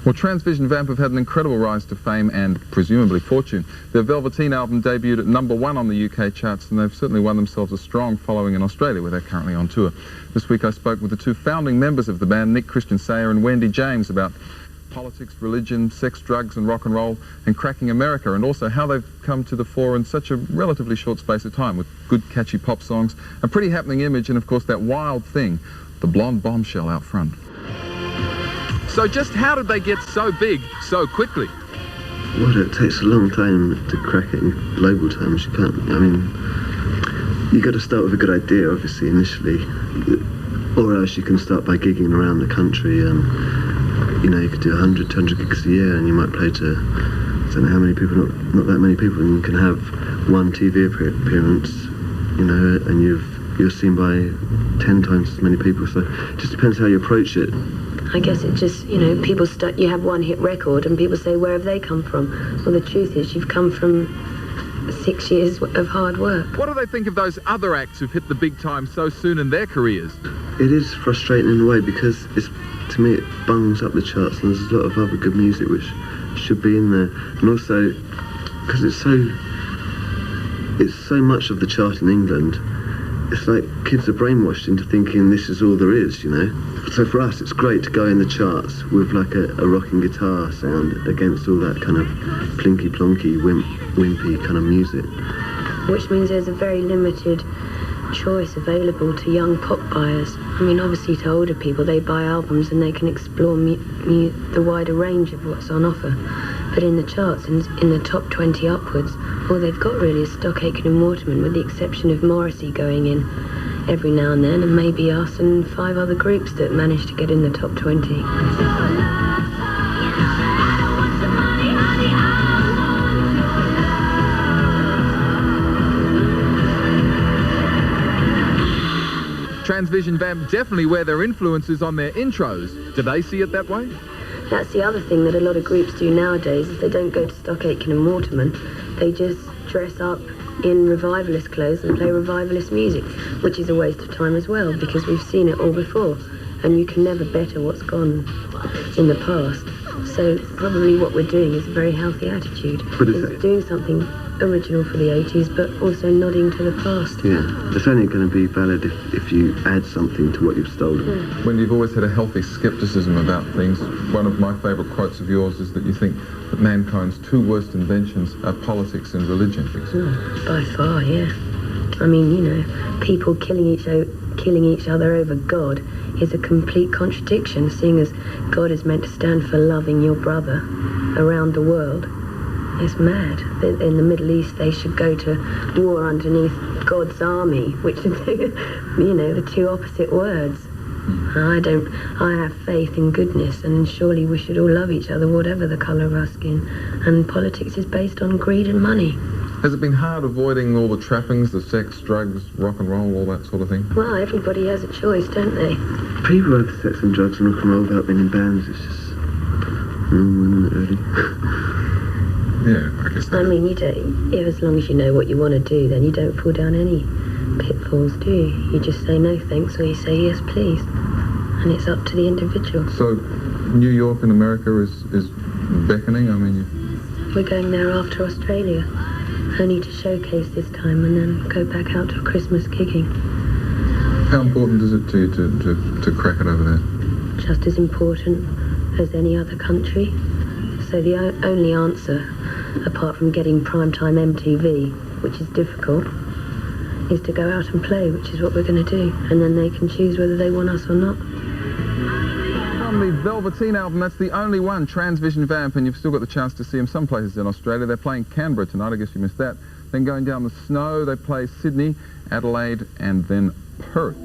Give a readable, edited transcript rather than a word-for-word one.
Well, Transvision Vamp have had an incredible rise to fame and presumably fortune. Their Velveteen album debuted at #1 on the UK charts, and they've certainly won themselves a strong following in Australia, where they're currently on tour. This week I spoke with the two founding members of the band, Nick Christian Sayer and Wendy James, about politics, religion, sex, drugs and rock and roll, and cracking America, and also how they've come to the fore in such a relatively short space of time with good catchy pop songs, a pretty happening image, and of course that wild thing, the blonde bombshell out front. So just how did they get so big so quickly? Well, it takes a long time to crack it in global terms. You can't, I mean, you got to start with a good idea, obviously, initially, or else you can start by gigging around the country. You know, you could do 100, 200 gigs a year, and you might play to, I don't know how many people, not that many people, and you can have one TV appearance, you know, and you're seen by 10 times as many people. So it just depends how you approach it. I guess it just, you know, you have one hit record and people say, where have they come from? Well, the truth is you've come from 6 years of hard work. What do they think of those other acts who've hit the big time so soon in their careers? It is frustrating in a way because to me it bungs up the charts, and there's a lot of other good music which should be in there. And also, because it's so much of the chart in England, it's like kids are brainwashed into thinking this is all there is, you know. So for us, it's great to go in the charts with like a rocking guitar sound against all that kind of plinky-plonky, wimpy kind of music. Which means there's a very limited choice available to young pop buyers. I mean, obviously to older people, they buy albums and they can explore the wider range of what's on offer. But in the charts, in the top 20 upwards, all they've got really is Stock Aitken and Waterman, with the exception of Morrissey going in every now and then, and maybe us and 5 other groups that managed to get in the top 20. Transvision Vamp definitely wear their influences on their intros. Do they see it that way? That's the other thing that a lot of groups do nowadays, is they don't go to Stock Aitken and Waterman, they just dress up in revivalist clothes and play revivalist music, which is a waste of time as well, because we've seen it all before, and you can never better what's gone in the past. So probably what we're doing is a very healthy attitude. It's doing something original for the 80s, but also nodding to the past. Yeah, it's only going to be valid if you add something to what you've stolen. When you've always had a healthy scepticism about things, one of my favourite quotes of yours is that you think that mankind's 2 worst inventions are politics and religion. By far, yeah. I mean, you know, people killing each other over God is a complete contradiction, seeing as God is meant to stand for loving your brother around the world. It's mad. In the Middle East, they should go to war underneath God's army, which are, you know, the 2 opposite words. I have faith in goodness, and surely we should all love each other, whatever the colour of our skin. And politics is based on greed and money. Has it been hard avoiding all the trappings, the sex, drugs, rock and roll, all that sort of thing? Well, everybody has a choice, don't they? People have sex and drugs and rock and roll without being in bands. It's just normal, isn't it, really? Yeah, I guess. I mean, as long as you know what you want to do, then you don't fall down any pitfalls, do you? You just say no thanks, or you say yes please, and it's up to the individual. So, New York in America is beckoning. I mean, we're going there after Australia, only to showcase this time and then go back out to Christmas gigging. How important is it to you to crack it over there? Just as important as any other country. So the only answer, apart from getting primetime MTV, which is difficult, is to go out and play, which is what we're going to do. And then they can choose whether they want us or not. On the Velveteen album, that's the only one, Transvision Vamp, and you've still got the chance to see them some places in Australia. They're playing Canberra tonight, I guess you missed that. Then going down the snow, they play Sydney, Adelaide, and then Perth.